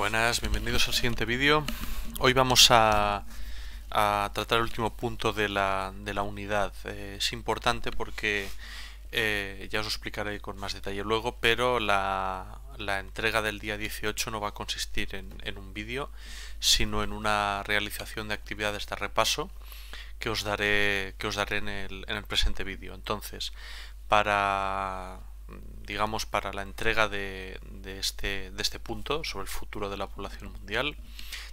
Buenas, bienvenidos al siguiente vídeo. Hoy vamos a tratar el último punto de la unidad. Es importante porque ya os lo explicaré con más detalle luego, pero la entrega del día 18 no va a consistir en un vídeo, sino en una realización de actividades de repaso que os daré en el presente vídeo. Entonces, para la entrega de este punto sobre el futuro de la población mundial,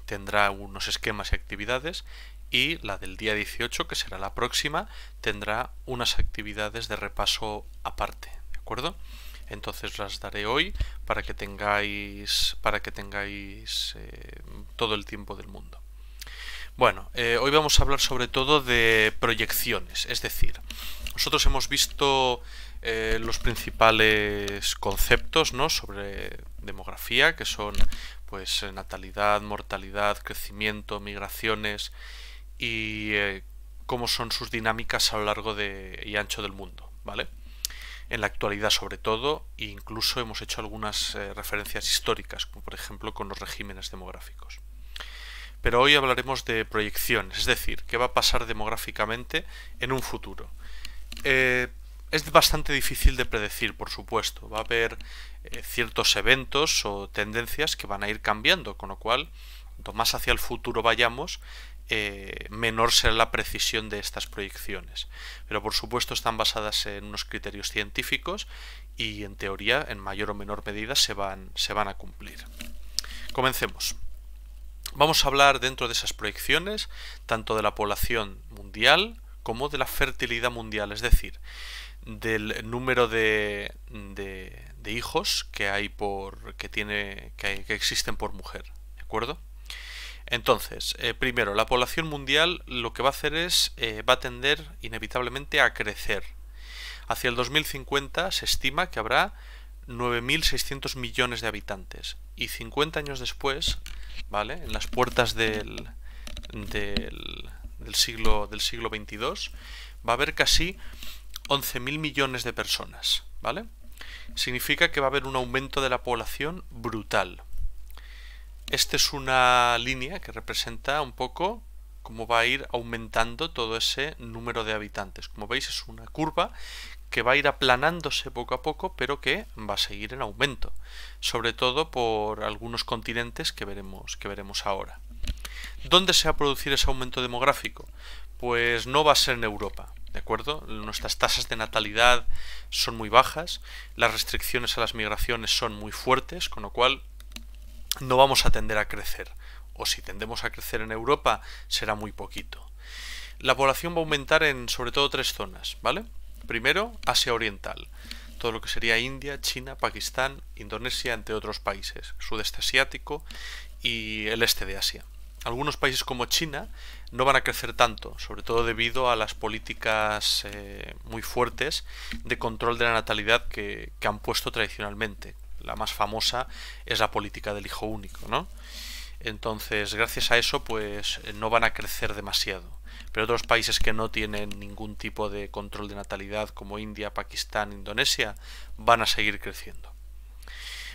tendrá unos esquemas y actividades, y la del día 18, que será la próxima, tendrá unas actividades de repaso aparte, ¿de acuerdo? Entonces las daré hoy para que tengáis todo el tiempo del mundo. Bueno, hoy vamos a hablar sobre todo de proyecciones, es decir, nosotros hemos visto los principales conceptos, ¿no?, sobre demografía, que son pues natalidad, mortalidad, crecimiento, migraciones y cómo son sus dinámicas a lo largo y ancho del mundo, ¿vale? En la actualidad sobre todo, e incluso hemos hecho algunas referencias históricas, como por ejemplo con los regímenes demográficos. Pero hoy hablaremos de proyecciones, es decir, qué va a pasar demográficamente en un futuro. Es bastante difícil de predecir, por supuesto. Va a haber ciertos eventos o tendencias que van a ir cambiando, con lo cual, cuanto más hacia el futuro vayamos, menor será la precisión de estas proyecciones. Pero por supuesto están basadas en unos criterios científicos y en teoría, en mayor o menor medida, se van a cumplir. Comencemos. Vamos a hablar dentro de esas proyecciones tanto de la población mundial como de la fertilidad mundial, es decir, del número de hijos que hay que existen por mujer, ¿de acuerdo? Entonces, primero, la población mundial lo que va a hacer va a tender inevitablemente a crecer. Hacia el 2050 se estima que habrá 9.600 millones de habitantes, y 50 años después, ¿vale?, en las puertas del siglo XXII, va a haber casi 11.000 millones de personas, ¿vale? Significa que va a haber un aumento de la población brutal. Esta es una línea que representa un poco cómo va a ir aumentando todo ese número de habitantes. Como veis, es una curva que va a ir aplanándose poco a poco, pero que va a seguir en aumento, sobre todo por algunos continentes que veremos ahora. ¿Dónde se va a producir ese aumento demográfico? Pues no va a ser en Europa, ¿de acuerdo? Nuestras tasas de natalidad son muy bajas, las restricciones a las migraciones son muy fuertes, con lo cual no vamos a tender a crecer, o si tendemos a crecer en Europa será muy poquito. La población va a aumentar en sobre todo tres zonas, ¿vale? Primero, Asia Oriental, todo lo que sería India, China, Pakistán, Indonesia, entre otros países, sudeste asiático y el este de Asia. Algunos países como China no van a crecer tanto, sobre todo debido a las políticas muy fuertes de control de la natalidad que han puesto tradicionalmente. La más famosa es la política del hijo único, ¿no? Entonces, gracias a eso, pues no van a crecer demasiado. Pero otros países que no tienen ningún tipo de control de natalidad, como India, Pakistán, Indonesia, van a seguir creciendo.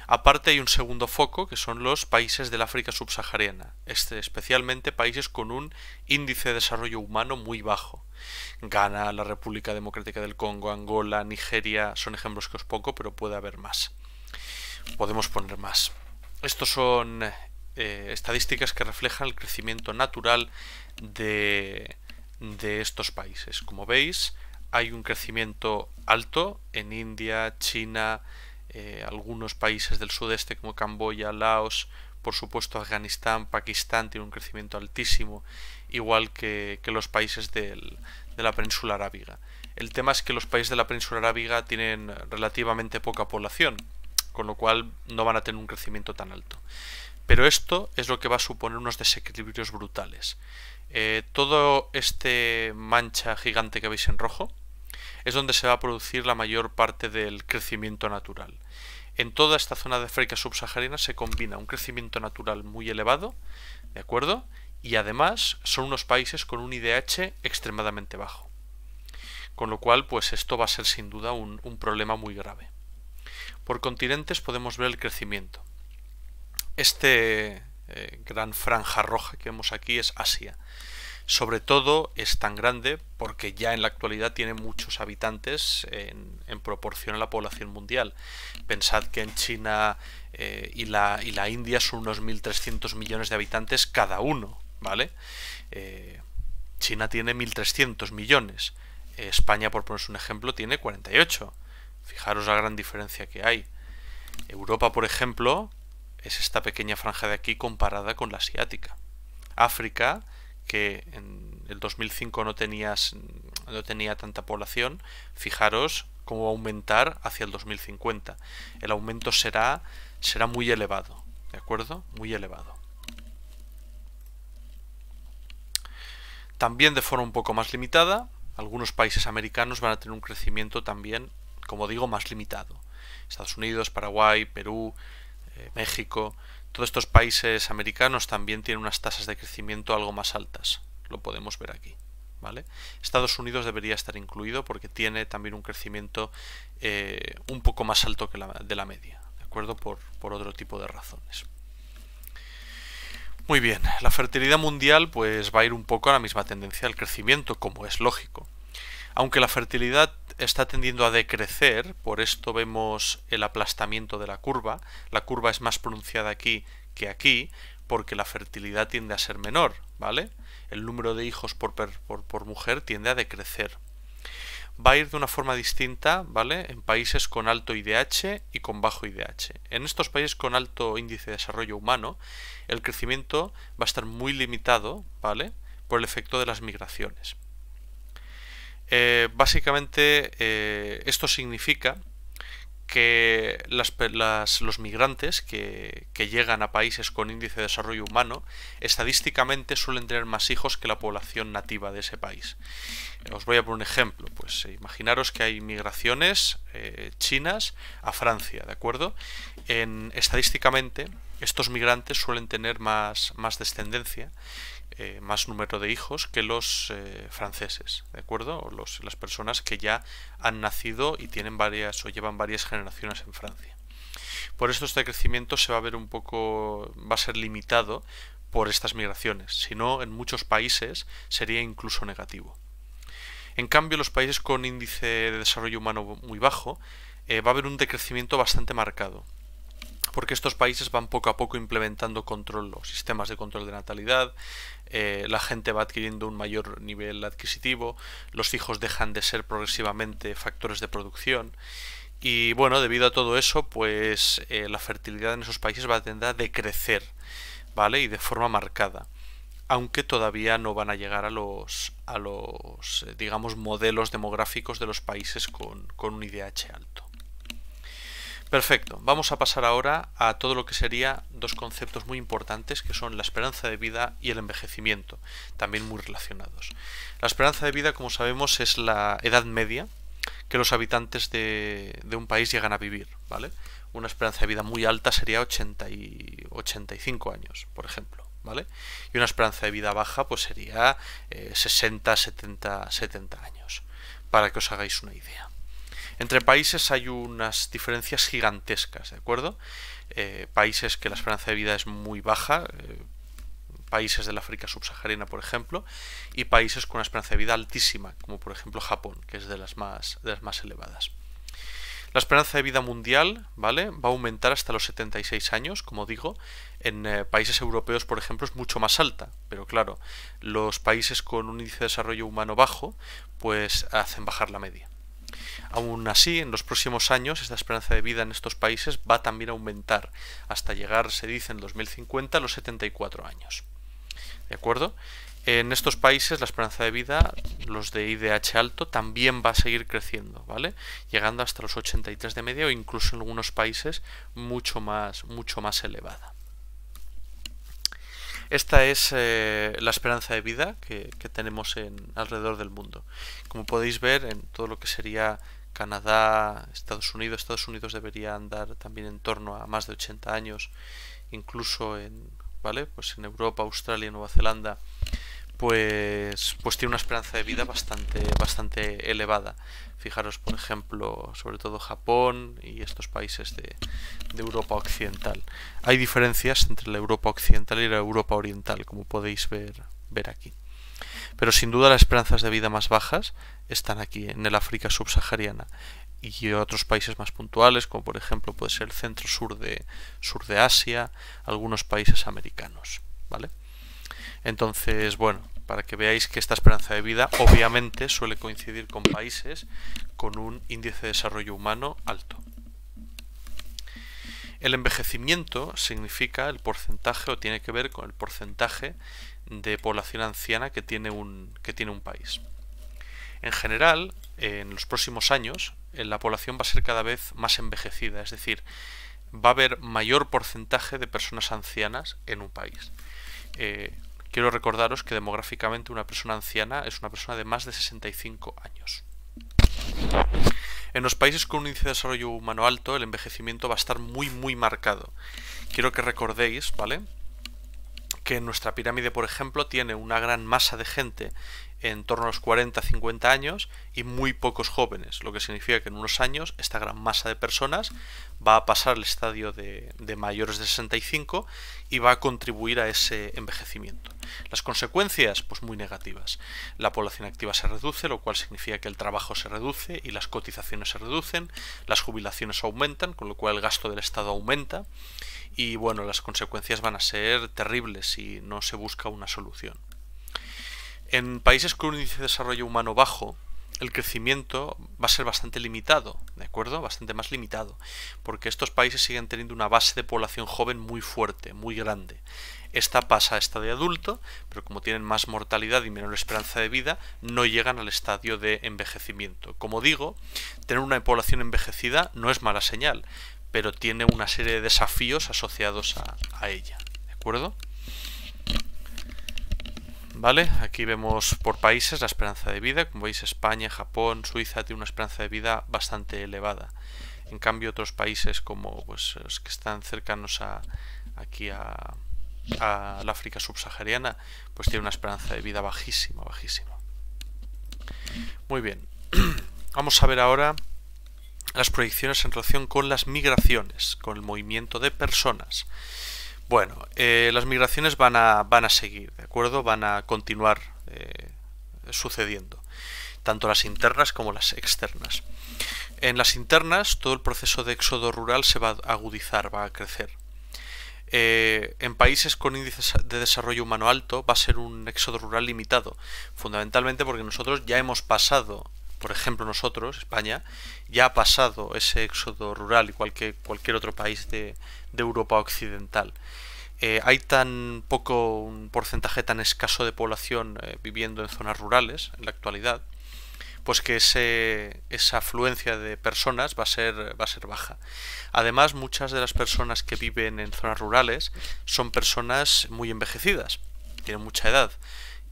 Aparte hay un segundo foco, que son los países del África subsahariana, especialmente países con un índice de desarrollo humano muy bajo. Ghana, la República Democrática del Congo, Angola, Nigeria, son ejemplos que os pongo, pero puede haber más. Podemos poner más. Estos son estadísticas que reflejan el crecimiento natural de estos países. Como veis, hay un crecimiento alto en India, China, algunos países del sudeste como Camboya, Laos, por supuesto Afganistán, Pakistán tiene un crecimiento altísimo, igual que los países de la península arábiga. El tema es que los países de la península arábiga tienen relativamente poca población, con lo cual no van a tener un crecimiento tan alto. Pero esto es lo que va a suponer unos desequilibrios brutales. Todo este mancha gigante que veis en rojo es donde se va a producir la mayor parte del crecimiento natural. En toda esta zona de África subsahariana se combina un crecimiento natural muy elevado, ¿de acuerdo? Y además son unos países con un IDH extremadamente bajo. Con lo cual, pues esto va a ser sin duda un problema muy grave. Por continentes podemos ver el crecimiento. Este gran franja roja que vemos aquí es Asia. Sobre todo es tan grande porque ya en la actualidad tiene muchos habitantes en proporción a la población mundial. Pensad que en China y la India son unos 1.300 millones de habitantes cada uno, ¿vale? China tiene 1.300 millones. España, por poneros un ejemplo, tiene 48. Fijaros la gran diferencia que hay. Europa, por ejemplo, es esta pequeña franja de aquí comparada con la asiática. África, que en el 2005 no tenía tanta población, fijaros cómo va a aumentar hacia el 2050. El aumento será muy elevado, ¿de acuerdo? Muy elevado. También de forma un poco más limitada, algunos países americanos van a tener un crecimiento también, como digo, más limitado. Estados Unidos, Paraguay, Perú, México, todos estos países americanos también tienen unas tasas de crecimiento algo más altas. Lo podemos ver aquí, ¿vale? Estados Unidos debería estar incluido porque tiene también un crecimiento un poco más alto que de la media, ¿de acuerdo? Por otro tipo de razones. Muy bien, la fertilidad mundial pues va a ir un poco a la misma tendencia del crecimiento, como es lógico. Aunque la fertilidad está tendiendo a decrecer, por esto vemos el aplastamiento de la curva es más pronunciada aquí que aquí, porque la fertilidad tiende a ser menor, ¿vale? El número de hijos por mujer tiende a decrecer. Va a ir de una forma distinta, ¿vale? En países con alto IDH y con bajo IDH. En estos países con alto índice de desarrollo humano, el crecimiento va a estar muy limitado, ¿vale? Por el efecto de las migraciones. Básicamente, esto significa que los migrantes que llegan a países con índice de desarrollo humano estadísticamente suelen tener más hijos que la población nativa de ese país. Os voy a poner un ejemplo. Pues imaginaros que hay migraciones chinas a Francia, ¿de acuerdo? Estadísticamente estos migrantes suelen tener más descendencia, más número de hijos que los franceses, ¿de acuerdo? O las personas que ya han nacido y tienen varias o llevan varias generaciones en Francia. Por esto este crecimiento se va a ver un poco, va a ser limitado por estas migraciones, si no en muchos países sería incluso negativo. En cambio, los países con índice de desarrollo humano muy bajo va a haber un decrecimiento bastante marcado, porque estos países van poco a poco implementando control, los sistemas de control de natalidad, la gente va adquiriendo un mayor nivel adquisitivo, los hijos dejan de ser progresivamente factores de producción y bueno, debido a todo eso, pues la fertilidad en esos países va a tender a decrecer, ¿vale? Y de forma marcada, aunque todavía no van a llegar a los digamos, modelos demográficos de los países con un IDH alto. Perfecto, vamos a pasar ahora a todo lo que sería dos conceptos muy importantes que son la esperanza de vida y el envejecimiento, también muy relacionados. La esperanza de vida, como sabemos, es la edad media que los habitantes de un país llegan a vivir, ¿vale? Una esperanza de vida muy alta sería 85 años, por ejemplo, ¿vale? Y una esperanza de vida baja pues sería 60, 70 años, para que os hagáis una idea. Entre países hay unas diferencias gigantescas, ¿de acuerdo? Países que la esperanza de vida es muy baja, países del África subsahariana, por ejemplo, y países con una esperanza de vida altísima, como por ejemplo Japón, que es de las más elevadas. La esperanza de vida mundial, ¿vale?, va a aumentar hasta los 76 años, como digo. En países europeos, por ejemplo, es mucho más alta, pero claro, los países con un índice de desarrollo humano bajo, pues hacen bajar la media. Aún así, en los próximos años, esta esperanza de vida en estos países va también a aumentar hasta llegar, se dice, en 2050 a los 74 años. ¿De acuerdo? En estos países la esperanza de vida, los de IDH alto, también va a seguir creciendo, ¿vale? Llegando hasta los 83 de media o incluso en algunos países mucho más elevada. Esta es la esperanza de vida que tenemos alrededor del mundo. Como podéis ver, en todo lo que sería Canadá, Estados Unidos debería andar también en torno a más de 80 años, incluso en Europa, Australia, Nueva Zelanda, pues tiene una esperanza de vida bastante elevada. Fijaros, por ejemplo, sobre todo Japón y estos países de Europa Occidental. Hay diferencias entre la Europa Occidental y la Europa Oriental, como podéis ver aquí. Pero sin duda las esperanzas de vida más bajas están aquí, en el África subsahariana, y otros países más puntuales, como por ejemplo puede ser el centro-sur de Asia, algunos países americanos, ¿vale? Entonces, bueno, para que veáis que esta esperanza de vida obviamente suele coincidir con países con un índice de desarrollo humano alto. El envejecimiento significa el porcentaje, o tiene que ver con el porcentaje de población anciana que tiene un país. En general, en los próximos años, la población va a ser cada vez más envejecida, es decir, va a haber mayor porcentaje de personas ancianas en un país. Quiero recordaros que demográficamente una persona anciana es una persona de más de 65 años. En los países con un índice de desarrollo humano alto, el envejecimiento va a estar muy marcado. Quiero que recordéis, ¿vale?, que nuestra pirámide, por ejemplo, tiene una gran masa de gente en torno a los 40-50 años y muy pocos jóvenes, lo que significa que en unos años esta gran masa de personas va a pasar al estadio de mayores de 65 y va a contribuir a ese envejecimiento. Las consecuencias, pues muy negativas. La población activa se reduce, lo cual significa que el trabajo se reduce y las cotizaciones se reducen, las jubilaciones aumentan, con lo cual el gasto del Estado aumenta, y bueno, las consecuencias van a ser terribles si no se busca una solución. En países con un índice de desarrollo humano bajo, el crecimiento va a ser bastante limitado, ¿de acuerdo? Bastante más limitado, porque estos países siguen teniendo una base de población joven muy fuerte, muy grande. Esta pasa a estadio adulto, pero como tienen más mortalidad y menor esperanza de vida, no llegan al estadio de envejecimiento. Como digo, tener una población envejecida no es mala señal, pero tiene una serie de desafíos asociados a ella, ¿de acuerdo? Vale, aquí vemos por países la esperanza de vida. Como veis, España, Japón, Suiza tiene una esperanza de vida bastante elevada. En cambio, otros países como pues, los que están cercanos aquí al África subsahariana, pues tiene una esperanza de vida bajísima. Muy bien, vamos a ver ahora las proyecciones en relación con las migraciones, con el movimiento de personas. Bueno, las migraciones van a seguir, ¿de acuerdo? Van a continuar sucediendo, tanto las internas como las externas. En las internas, todo el proceso de éxodo rural se va a agudizar, va a crecer. En países con índices de desarrollo humano alto va a ser un éxodo rural limitado, fundamentalmente porque nosotros ya hemos pasado, por ejemplo nosotros, España, ya ha pasado ese éxodo rural, igual que cualquier otro país de Europa Occidental. Hay tan poco, un porcentaje tan escaso de población viviendo en zonas rurales en la actualidad, pues que esa afluencia de personas va a ser baja. Además, muchas de las personas que viven en zonas rurales son personas muy envejecidas, tienen mucha edad,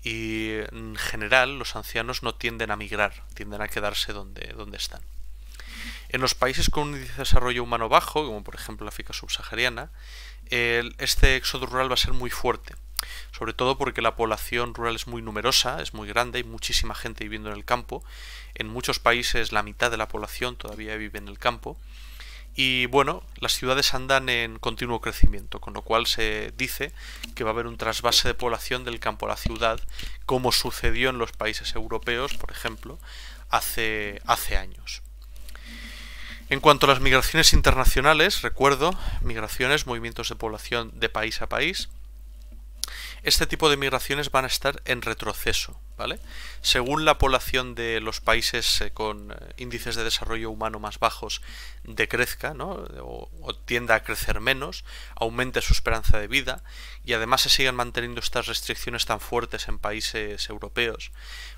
y en general los ancianos no tienden a migrar, tienden a quedarse donde están. En los países con un índice de desarrollo humano bajo, como por ejemplo la África subsahariana, este éxodo rural va a ser muy fuerte, sobre todo porque la población rural es muy numerosa, es muy grande, hay muchísima gente viviendo en el campo. En muchos países la mitad de la población todavía vive en el campo. Y bueno, las ciudades andan en continuo crecimiento, con lo cual se dice que va a haber un trasvase de población del campo a la ciudad, como sucedió en los países europeos, por ejemplo, hace años. En cuanto a las migraciones internacionales, recuerdo, migraciones, movimientos de población de país a país, este tipo de migraciones van a estar en retroceso, ¿vale? Según la población de los países con índices de desarrollo humano más bajos decrezca, ¿no?, o tienda a crecer menos, aumente su esperanza de vida, y además se sigan manteniendo estas restricciones tan fuertes en países europeos,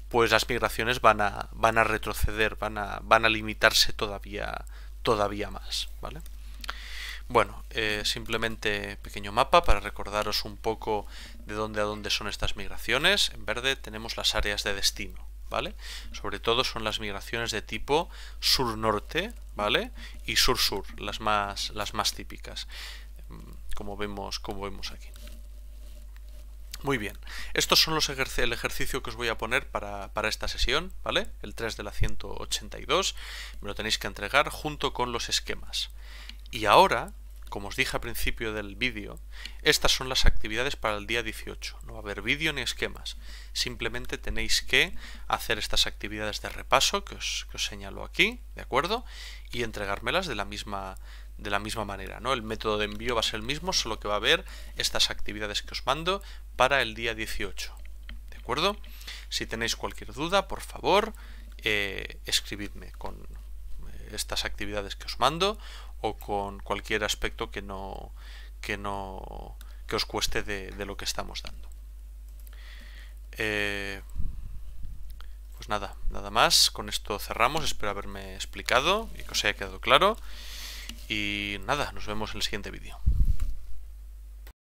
pues las migraciones van a retroceder, van a limitarse todavía más, ¿vale? Bueno, simplemente pequeño mapa para recordaros un poco de dónde a dónde son estas migraciones. En verde tenemos las áreas de destino, ¿vale? Sobre todo son las migraciones de tipo sur-norte, ¿vale?, y sur-sur, las más típicas, como vemos aquí. Muy bien, estos son el ejercicio que os voy a poner para esta sesión, ¿vale? El 3 de la 182, me lo tenéis que entregar junto con los esquemas. Y ahora, como os dije al principio del vídeo, estas son las actividades para el día 18. No va a haber vídeo ni esquemas, simplemente tenéis que hacer estas actividades de repaso que os señalo aquí, ¿de acuerdo? Y entregármelas de la misma manera, ¿no? El método de envío va a ser el mismo, solo que va a haber estas actividades que os mando para el día 18, ¿de acuerdo? Si tenéis cualquier duda, por favor, escribidme con estas actividades que os mando o con cualquier aspecto que os cueste de lo que estamos dando. Pues nada más, con esto cerramos, espero haberme explicado y que os haya quedado claro. Y nada, nos vemos en el siguiente vídeo.